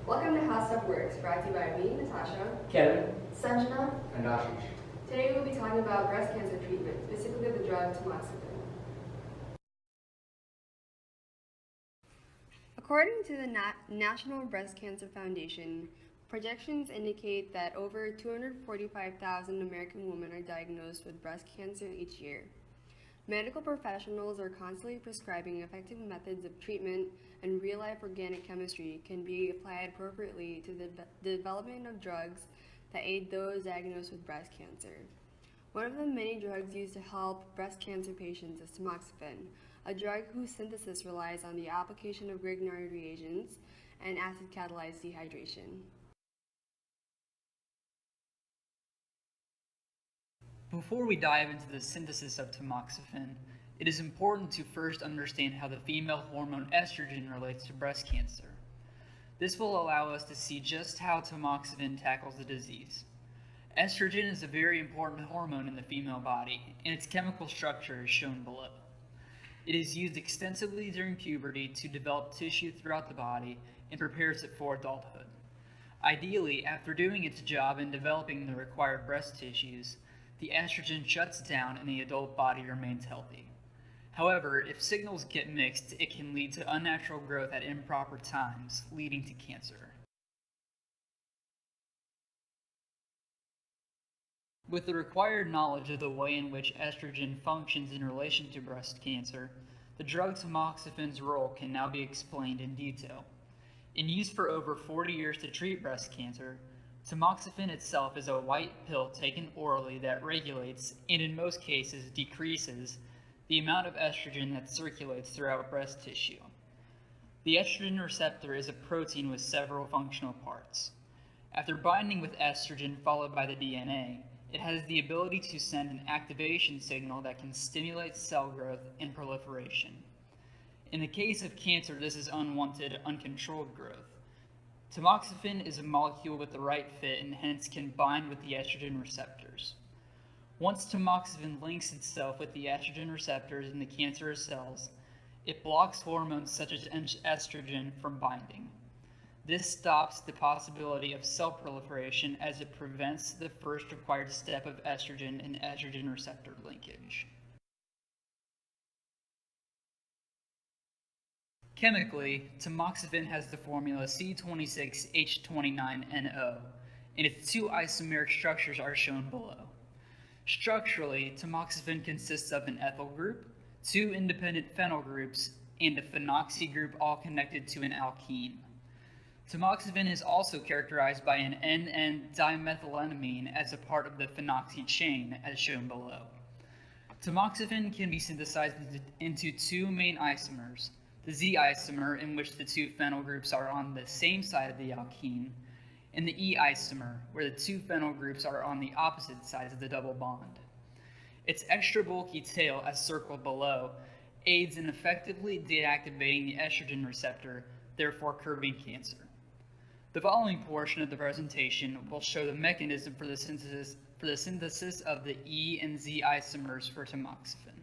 Welcome to How Stuff Works, brought to you by me, Natasha, Kevin, Sanjana, and Ashish. Today we'll be talking about breast cancer treatment, specifically the drug tamoxifen. According to the National Breast Cancer Foundation, projections indicate that over 245,000 American women are diagnosed with breast cancer each year. Medical professionals are constantly prescribing effective methods of treatment, and real-life organic chemistry can be applied appropriately to the development of drugs that aid those diagnosed with breast cancer. One of the many drugs used to help breast cancer patients is tamoxifen, a drug whose synthesis relies on the application of Grignard reagents and acid-catalyzed dehydration. before we dive into the synthesis of tamoxifen, it is important to first understand how the female hormone estrogen relates to breast cancer. This will allow us to see just how tamoxifen tackles the disease. Estrogen is a very important hormone in the female body, and its chemical structure is shown below. It is used extensively during puberty to develop tissue throughout the body and prepares it for adulthood. Ideally, after doing its job in developing the required breast tissues, the estrogen shuts down and the adult body remains healthy. However, if signals get mixed, it can lead to unnatural growth at improper times, leading to cancer. With the required knowledge of the way in which estrogen functions in relation to breast cancer, the drug tamoxifen's role can now be explained in detail. In use for over 40 years to treat breast cancer, tamoxifen itself is a white pill taken orally that regulates, and in most cases decreases, the amount of estrogen that circulates throughout breast tissue. The estrogen receptor is a protein with several functional parts. After binding with estrogen followed by the DNA, it has the ability to send an activation signal that can stimulate cell growth and proliferation. In the case of cancer, this is unwanted, uncontrolled growth. Tamoxifen is a molecule with the right fit and hence can bind with the estrogen receptors. Once tamoxifen links itself with the estrogen receptors in the cancerous cells, it blocks hormones such as estrogen from binding. This stops the possibility of cell proliferation as it prevents the first required step of estrogen and estrogen receptor linkage. Chemically, tamoxifen has the formula C26H29NO, and its two isomeric structures are shown below. Structurally, tamoxifen consists of an ethyl group, two independent phenyl groups, and a phenoxy group all connected to an alkene. Tamoxifen is also characterized by an N,N-dimethylenamine as a part of the phenoxy chain, as shown below. Tamoxifen can be synthesized into two main isomers, the Z isomer, in which the two phenyl groups are on the same side of the alkene, and the E isomer, where the two phenyl groups are on the opposite sides of the double bond. Its extra bulky tail, as circled below, aids in effectively deactivating the estrogen receptor, therefore curbing cancer. The following portion of the presentation will show the mechanism for the synthesis of the E and Z isomers for tamoxifen.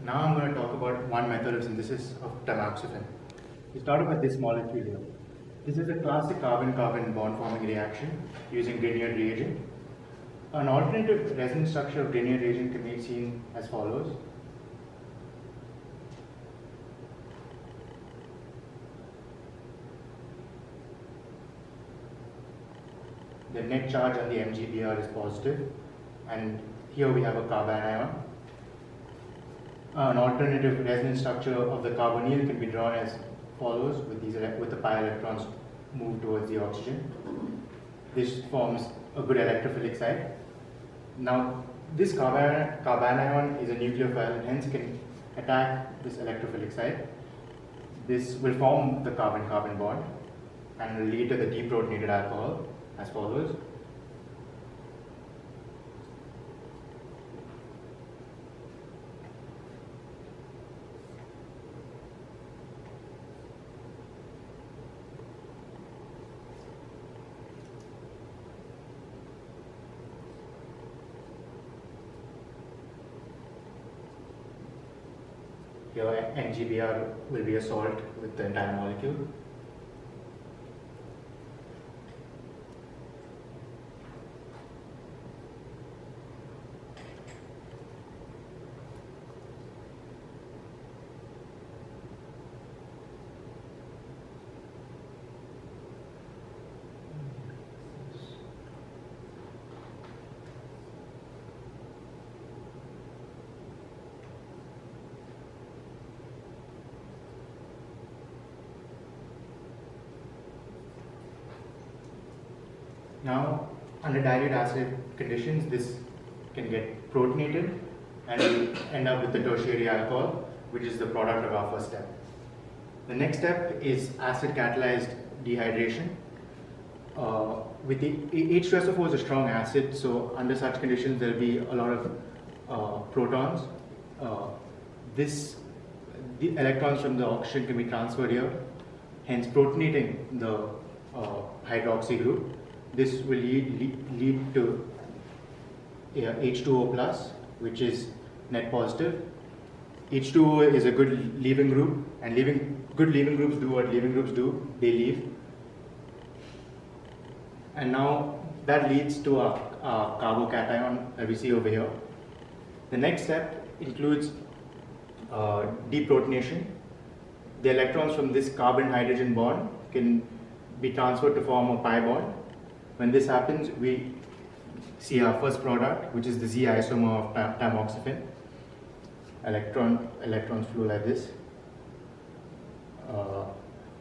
Now I'm going to talk about one method of synthesis of tamoxifen. We start off with this molecule here. This is a classic carbon-carbon bond-forming reaction using Grignard reagent. An alternative resonance structure of Grignard reagent can be seen as follows. The net charge on the MgBr is positive, and here we have a carbanion. An alternative resonance structure of the carbonyl can be drawn as follows, with the pi electrons moved towards the oxygen. This forms a good electrophilic site. Now, this carbanion is a nucleophile and hence can attack this electrophilic site. This will form the carbon-carbon bond and will lead to the deprotonated alcohol as follows. Here NGBr will be a salt with the entire molecule. Now, under dilute acid conditions, this can get protonated and we end up with the tertiary alcohol, which is the product of our first step. The next step is acid catalyzed dehydration. With the H2SO4 is a strong acid, so under such conditions there will be a lot of protons. The electrons from the oxygen can be transferred here, hence protonating the hydroxy group. This will lead to H2O plus, which is net positive. H2O is a good leaving group, and good leaving groups do what leaving groups do, they leave. And now that leads to a carbocation that we see over here. The next step includes deprotonation. The electrons from this carbon-hydrogen bond can be transferred to form a pi bond. When this happens, we see our first product, which is the Z isomer of tamoxifen. Electrons flow like this.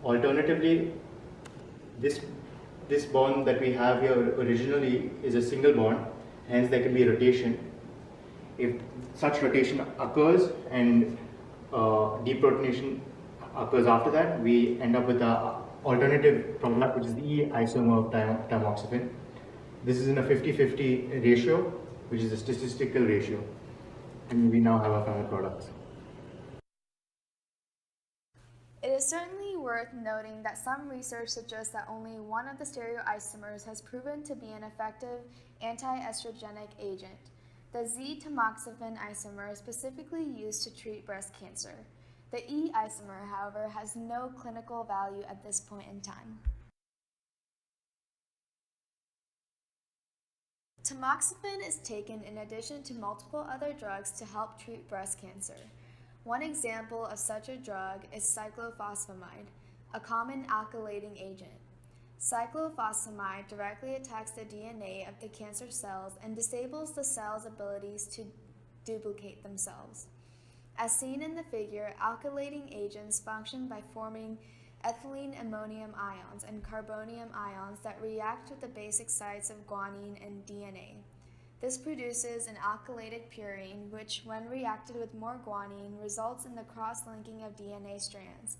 Alternatively, this bond that we have here originally is a single bond, hence there can be rotation. If such rotation occurs and deprotonation occurs after that, we end up with the alternative product, which is the E isomer of tamoxifen. This is in a 50-50 ratio, which is a statistical ratio, and we now have our final products. It is certainly worth noting that some research suggests that only one of the stereoisomers has proven to be an effective anti-estrogenic agent. The Z-tamoxifen isomer is specifically used to treat breast cancer. The E isomer, however, has no clinical value at this point in time. Tamoxifen is taken in addition to multiple other drugs to help treat breast cancer. One example of such a drug is cyclophosphamide, a common alkylating agent. Cyclophosphamide directly attacks the DNA of the cancer cells and disables the cell's abilities to duplicate themselves. As seen in the figure, alkylating agents function by forming ethylene ammonium ions and carbonium ions that react with the basic sites of guanine and DNA. This produces an alkylated purine, which, when reacted with more guanine, results in the cross-linking of DNA strands.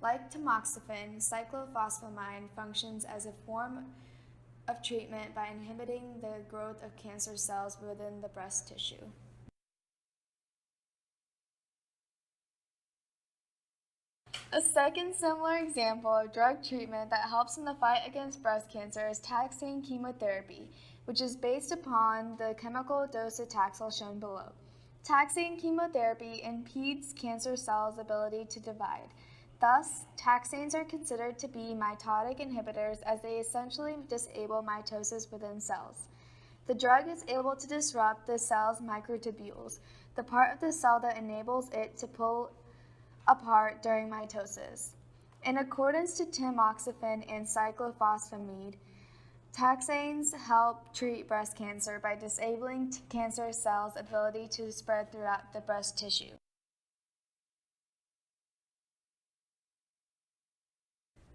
Like tamoxifen, cyclophosphamide functions as a form of treatment by inhibiting the growth of cancer cells within the breast tissue. A second similar example of drug treatment that helps in the fight against breast cancer is taxane chemotherapy, which is based upon the chemical docetaxel shown below. Taxane chemotherapy impedes cancer cells' ability to divide. Thus, taxanes are considered to be mitotic inhibitors as they essentially disable mitosis within cells. The drug is able to disrupt the cell's microtubules, the part of the cell that enables it to pull apart during mitosis. In accordance to tamoxifen and cyclophosphamide, taxanes help treat breast cancer by disabling cancer cells' ability to spread throughout the breast tissue.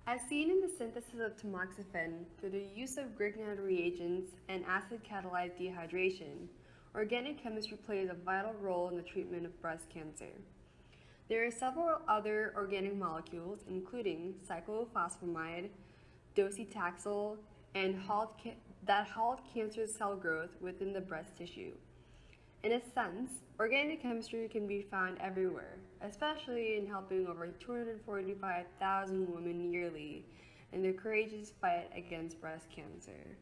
As seen in the synthesis of tamoxifen through the use of Grignard reagents and acid-catalyzed dehydration, organic chemistry plays a vital role in the treatment of breast cancer. There are several other organic molecules, including cyclophosphamide, docetaxel, and that halt cancer cell growth within the breast tissue. In a sense, organic chemistry can be found everywhere, especially in helping over 245,000 women yearly in their courageous fight against breast cancer.